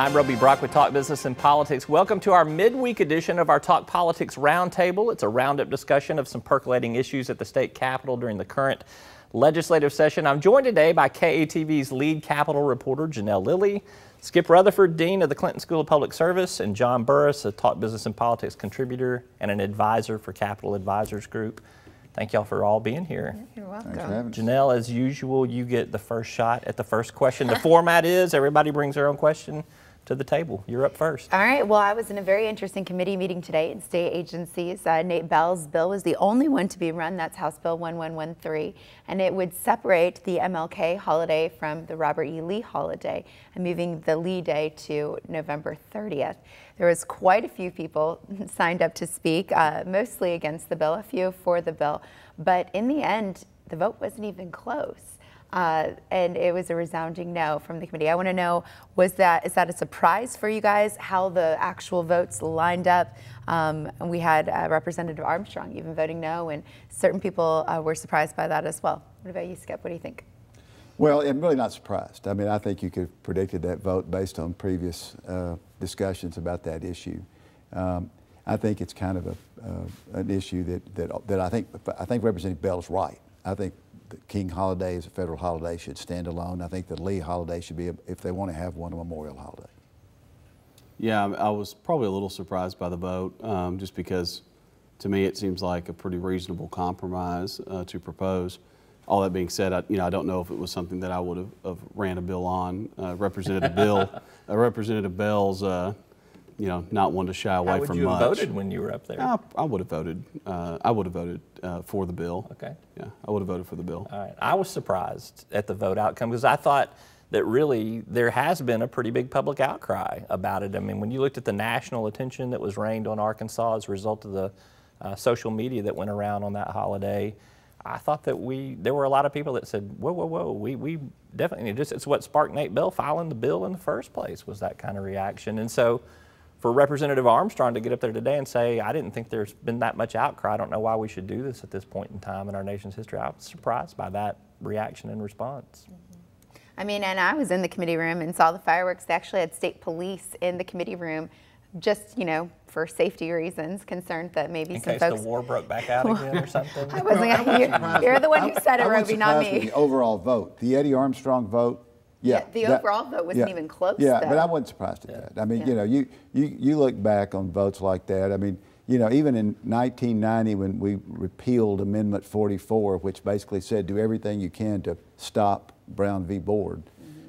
I'm Roby Brock with Talk Business and Politics. Welcome to our midweek edition of our Talk Politics Roundtable. It's a roundup discussion of some percolating issues at the state capitol during the current legislative session. I'm joined today by KATV's lead Capitol reporter, Janelle Lilley, Skip Rutherford, Dean of the Clinton School of Public Service, and John Burris, a Talk Business and Politics contributor and an advisor for Capitol Advisors Group. Thank y'all for all being here. You're welcome. Janelle, as usual, you get the first shot at the first question. The format is everybody brings their own question to the table. You're up first. All right. Well, I was in a very interesting committee meeting today in state agencies. Nate Bell's bill was the only one to be run. That's House Bill 1113. And it would separate the MLK holiday from the Robert E. Lee holiday and moving the Lee Day to November 30th. There was quite a few people signed up to speak, mostly against the bill, a few for the bill. But in the end, the vote wasn't even close. And it was a resounding no from the committee. I want to know, is that a surprise for you guys, how the actual votes lined up? And we had Representative Armstrong even voting no, and certain people were surprised by that as well. What about you, Skip? What do you think? Well, I'm really not surprised. I mean, I think you could have predicted that vote based on previous discussions about that issue. I think it's kind of an issue that I think Representative Bell's right. I think the King holiday is a federal holiday, should stand alone. I think the Lee holiday should be, if they want to have one, a memorial holiday. Yeah, I was probably a little surprised by the vote, just because to me it seems like a pretty reasonable compromise to propose. All that being said, I don't know if it was something that I would have ran a bill on. Representative Bell's not one to shy away from much. How would you have voted when you were up there? I would have voted. I would have voted for the bill. Okay. Yeah, I would have voted for the bill. All right. I was surprised at the vote outcome because I thought that really there has been a pretty big public outcry about it. I mean, when you looked at the national attention that was rained on Arkansas as a result of the social media that went around on that holiday, I thought that there were a lot of people that said, whoa, whoa, whoa, we definitely, it's what sparked Nate Bell filing the bill in the first place, was that kind of reaction. And so for Representative Armstrong to get up there today and say, I didn't think there's been that much outcry, I don't know why we should do this at this point in time in our nation's history, I was surprised by that reaction and response. I mean, and I was in the committee room and saw the fireworks. They actually had state police in the committee room, just, for safety reasons, concerned that maybe in some case folks. the war broke back out again or something. I wasn't. You're the one who said it, Roby, not me. The overall vote, the Eddie Armstrong vote. Yeah, the overall vote wasn't even close. Yeah, though. but I wasn't surprised at that. I mean, you look back on votes like that. I mean, even in 1990 when we repealed Amendment 44, which basically said do everything you can to stop Brown v. Board,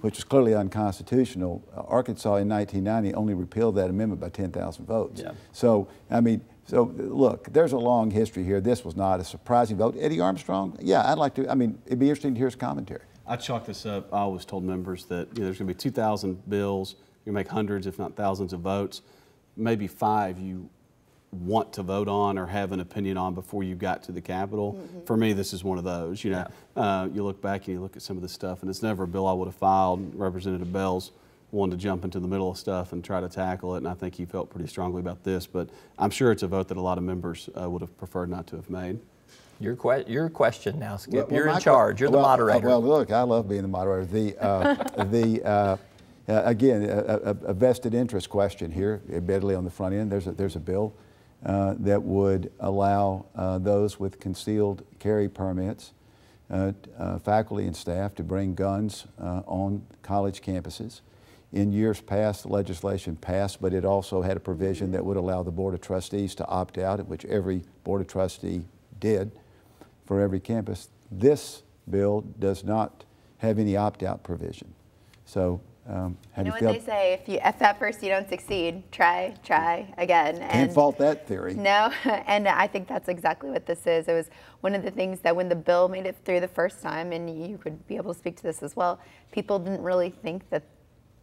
which was clearly unconstitutional. Arkansas in 1990 only repealed that amendment by 10,000 votes. Yeah. So, I mean, look, there's a long history here. This was not a surprising vote. Eddie Armstrong, yeah, it'd be interesting to hear his commentary. I chalked this up. I always told members that there's going to be 2,000 bills. You make hundreds, if not thousands, of votes. Maybe 5 you want to vote on or have an opinion on before you got to the Capitol. For me, this is one of those. You look back and you look at some of this stuff, and it's never a bill I would have filed. Representative Bell's wanted to jump into the middle of stuff and try to tackle it, and I think he felt pretty strongly about this. But I'm sure it's a vote that a lot of members would have preferred not to have made. Your question now, Skip. You're in charge. You're the moderator. Well, look, I love being the moderator. Again, a vested interest question here, admittedly on the front end. There's a bill that would allow those with concealed carry permits, faculty and staff, to bring guns on college campuses. In years past, the legislation passed, but it also had a provision that would allow the Board of Trustees to opt out, which every Board of Trustee did for every campus. This bill does not have any opt-out provision. So, you know what they say, if at first you don't succeed, try again. Can't fault that theory. No, and I think that's exactly what this is. It was one of the things that when the bill made it through the first time, and you could be able to speak to this as well, people didn't really think that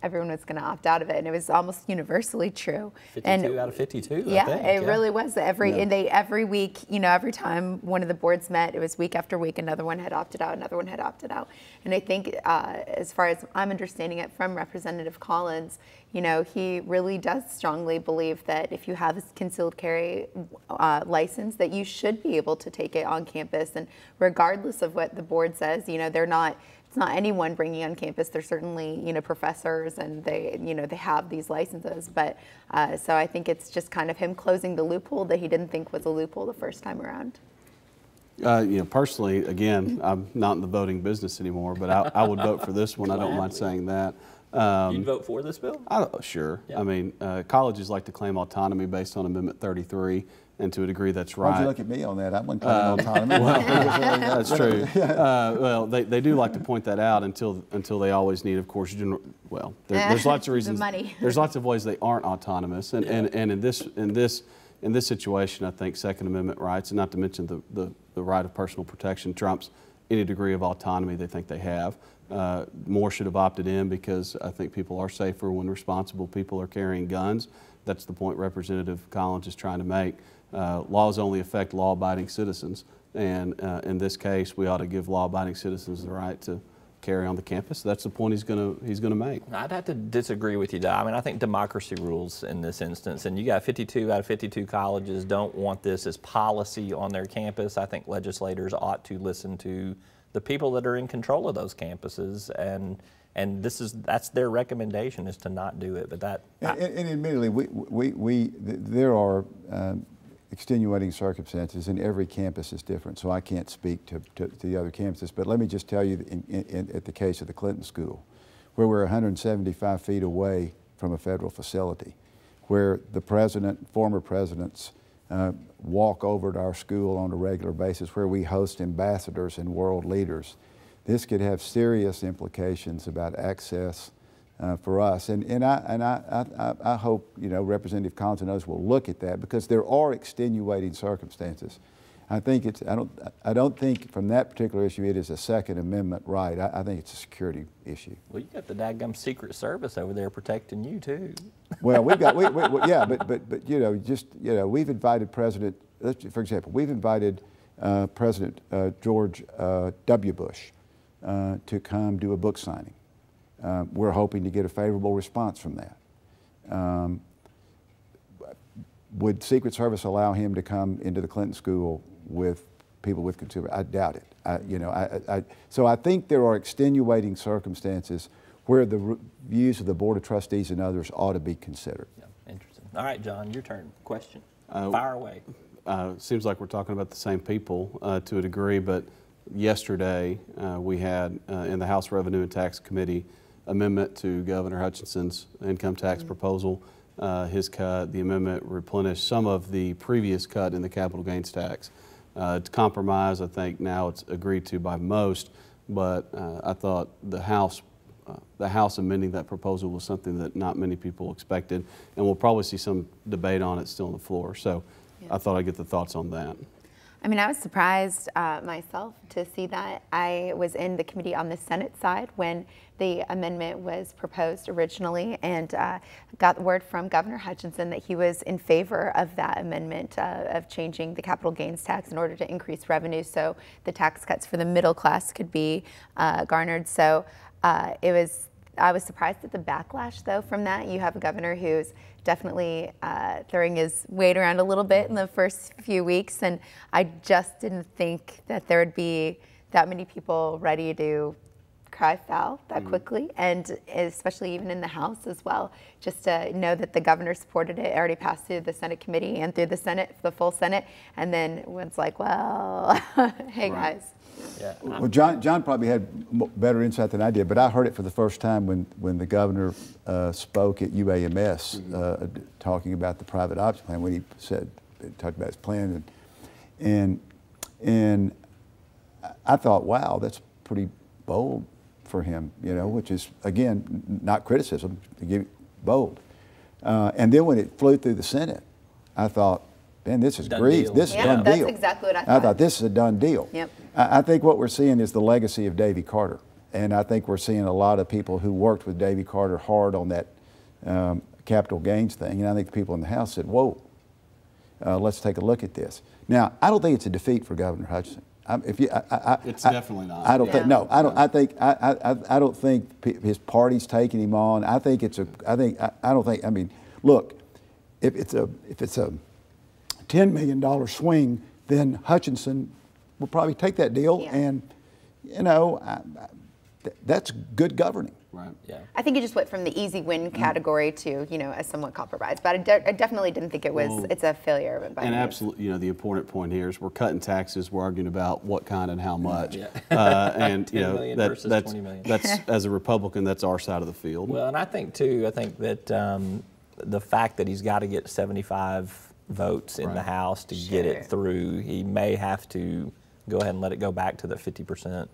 everyone was going to opt out of it, and it was almost universally true. 52 out of 52. Yeah, I think. It really was. Every week, every time one of the boards met, it was week after week. Another one had opted out. Another one had opted out. And I think, as far as I'm understanding it from Representative Collins, he really does strongly believe that if you have a concealed carry license, that you should be able to take it on campus, and regardless of what the board says, they're not it's not anyone bringing on campus. They're certainly, you know, professors, and they, you know, they have these licenses. But so I think it's just kind of him closing the loophole that he didn't think was a loophole the first time around. You know, personally, again, I'm not in the voting business anymore, but I would vote for this one. I don't mind saying that. You'd vote for this bill? Sure. Yeah. I mean, colleges like to claim autonomy based on Amendment 33, and to a degree that's right. Why'd you look at me on that? I wasn't claiming autonomy. That's true. Well, they do like to point that out until they always need, of course, there's lots of reasons. Money. There's lots of ways they aren't autonomous, and in this situation, I think Second Amendment rights, and not to mention the right of personal protection, trumps any degree of autonomy they think they have. More should have opted in, because I think people are safer when responsible people are carrying guns. That's the point Representative Collins is trying to make. Laws only affect law-abiding citizens, and in this case, we ought to give law-abiding citizens the right to carry on the campus. That's the point he's going to make. I'd have to disagree with you, I mean, I think democracy rules in this instance, and you got 52 out of 52 colleges don't want this as policy on their campus. I think legislators ought to listen to the people that are in control of those campuses, and that's their recommendation, is to not do it. But that and admittedly, there are extenuating circumstances, and every campus is different, so I can't speak to the other campuses. But let me just tell you, at the case of the Clinton School, where we're 175 feet away from a federal facility, where the president, former presidents, walk over to our school on a regular basis, where we host ambassadors and world leaders. This could have serious implications about access for us, and I hope, you know, Representative Collins and others will look at that, because there are extenuating circumstances. I don't think from that particular issue it is a Second Amendment right. I think it's a security issue. Well, you got the daggum Secret Service over there protecting you too. Well, we've got yeah, but you know, we've invited for example, we've invited President George W. Bush to come do a book signing. We're hoping to get a favorable response from that. Would Secret Service allow him to come into the Clinton School with people with consumer? I doubt it. So I think there are extenuating circumstances where the views of the Board of Trustees and others ought to be considered. Yeah, interesting. All right, John, your turn. Question. Fire away. Seems like we're talking about the same people to a degree, but yesterday we had in the House Revenue and Tax Committee amendment to Governor Hutchinson's income tax proposal. His cut, the amendment replenished some of the previous cut in the capital gains tax. It's compromise. I think now it's agreed to by most, but I thought the House amending that proposal was something that not many people expected, and we'll probably see some debate on it still on the floor. So I thought I'd get the thoughts on that. I mean, I was surprised myself to see that. I was in the committee on the Senate side when the amendment was proposed originally, and got the word from Governor Hutchinson that he was in favor of that amendment of changing the capital gains tax in order to increase revenue so the tax cuts for the middle class could be garnered. So I was surprised at the backlash, though, from that. You have a governor who's definitely throwing his weight around a little bit in the first few weeks, and I just didn't think that there would be that many people ready to cry foul that quickly, and especially even in the House as well. Just to know that the governor supported it, already passed through the Senate committee and through the Senate, the full Senate, and then it's like, well, hey guys. Yeah. Well, John probably had better insight than I did, but I heard it for the first time when the governor spoke at UAMS, talking about the private option plan, when he talked about his plan, and I thought, wow, that's pretty bold for him, you know, which is, again, not criticism, bold. And then when it flew through the Senate, I thought, man, this is great. This is a done deal. That's exactly what I thought. I thought this is a done deal. Yep. I think what we're seeing is the legacy of Davy Carter. And I think we're seeing a lot of people who worked with Davy Carter hard on that capital gains thing. And I think the people in the House said, whoa, let's take a look at this. Now, I don't think it's a defeat for Governor Hutchinson. It's definitely not. I don't think. No, I don't. I don't think his party's taking him on. I think it's a. I don't think. I mean, look, if it's a $10 million swing, then Hutchinson will probably take that deal. Yeah. And you know, that's good governing. Right. Yeah. I think it just went from the easy win category to, you know, a somewhat compromised. But I definitely didn't think it was, it's a failure of it. And absolutely, you know, the important point here is we're cutting taxes, we're arguing about what kind and how much. Yeah. And, you know, 10 million versus 20 million. that's, as a Republican, that's our side of the field. Well, and I think that the fact that he's got to get 75 votes in the House to get it through, he may have to go ahead and let it go back to the 50%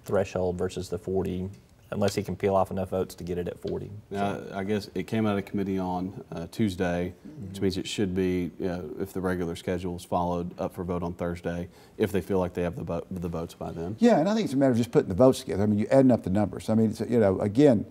threshold versus the 40, unless he can peel off enough votes to get it at 40. I guess it came out of committee on Tuesday, which means it should be, if the regular schedule is followed, up for vote on Thursday, if they feel like they have the votes by then. Yeah, and I think it's a matter of just putting the votes together. I mean, you're adding up the numbers. I mean, it's, you know, again,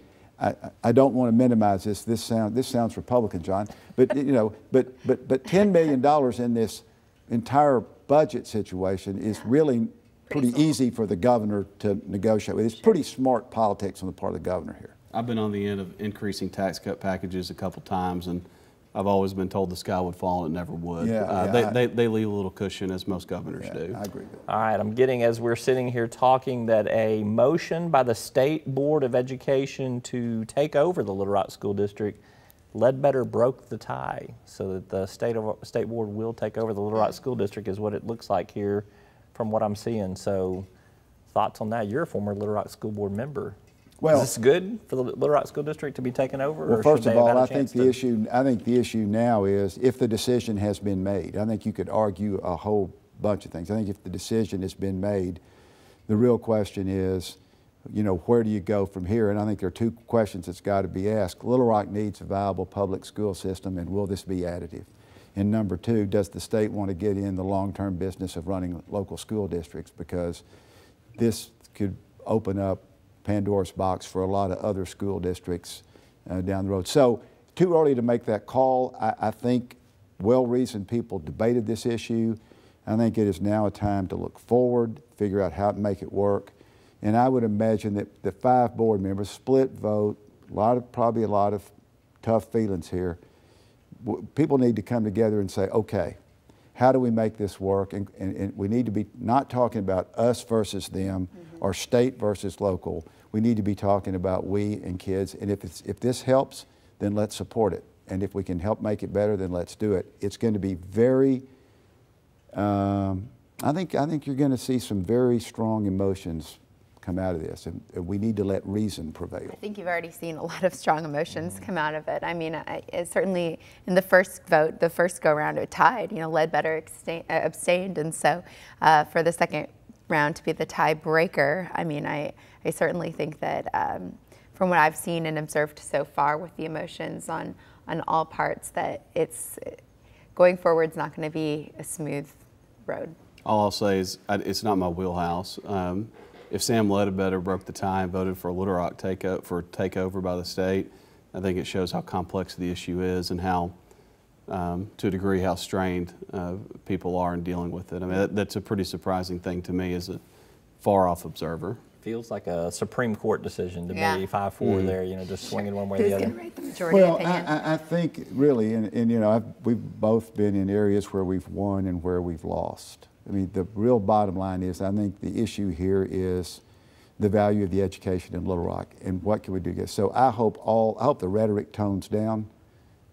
I don't want to minimize this. This sounds Republican, John, but you know, but $10 million in this entire budget situation is really pretty easy for the governor to negotiate with. It's pretty smart politics on the part of the governor here. I've been on the end of increasing tax cut packages a couple times, and I've always been told the sky would fall and it never would. They leave a little cushion, as most governors do. I agree with that. All right, I'm getting, as we're sitting here talking, that a motion by the State Board of Education to take over the Little Rock School District, Ledbetter broke the tie, so that the State Board will take over the Little Rock School District is what it looks like here from what I'm seeing. So thoughts on that? You're a former Little Rock School Board member. Well, is this good for the Little Rock School District to be taken over? Well, or first should of they have all, had a chance I think the issue now is if the decision has been made. I think you could argue a whole bunch of things. I think if the decision has been made, the real question is, you know, where do you go from here? And I think there are two questions that's got to be asked. Little Rock needs a viable public school system, and will this be additive? And number two, does the state want to get in the long-term business of running local school districts? Because this could open up Pandora's box for a lot of other school districts down the road. So too early to make that call. I think well-reasoned people debated this issue. I think it is now a time to look forward, figure out how to make it work. And I would imagine that the 5 board members, split vote, probably a lot of tough feelings here. People need to come together and say, okay, how do we make this work? And we need to be not talking about us versus them or state versus local. We need to be talking about we and kids. And if this helps, then let's support it. And if we can help make it better, then let's do it. It's going to be very, I think you're going to see some very strong emotions come out of this, and we need to let reason prevail. I think you've already seen a lot of strong emotions come out of it. I mean, certainly in the first vote, the first go-round, it tied. You know, Ledbetter abstained, and so for the second round to be the tiebreaker, I mean, I certainly think that from what I've seen and observed so far with the emotions on all parts, that it's going forward is not going to be a smooth road. All I'll say is it's not my wheelhouse. If Sam Ledbetter broke the tie and voted for a Little Rock takeover by the state, I think it shows how complex the issue is and how, to a degree, how strained people are in dealing with it. I mean, that's a pretty surprising thing to me as a far-off observer. Feels like a Supreme Court decision to me, 5-4 there, you know, just swinging one way or the other. Who's going to write the majority opinion? I think really, and you know, we've both been in areas where we've won and where we've lost. I mean, the real bottom line is I think the issue here is the value of the education in Little Rock and what can we do. So I hope the rhetoric tones down,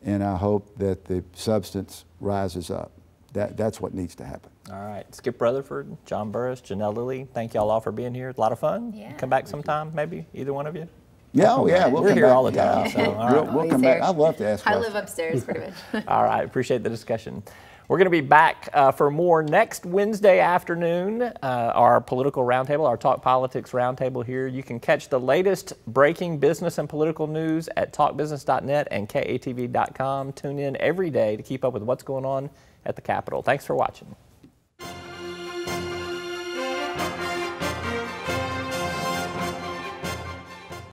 and I hope that the substance rises up. That's what needs to happen. All right, Skip Rutherford, John Burris, Janelle, Lilley, thank y'all all for being here. It's a lot of fun. Yeah. Come back sometime, maybe, either one of you. Yeah, we're here all the time. Yeah. So, all right. We'll come back. I'd love to ask questions. I live upstairs pretty much. All right, appreciate the discussion. We're going to be back for more next Wednesday afternoon, our political roundtable, our Talk Politics roundtable here. You can catch the latest breaking business and political news at talkbusiness.net and KATV.com. Tune in every day to keep up with what's going on at the Capitol. Thanks for watching.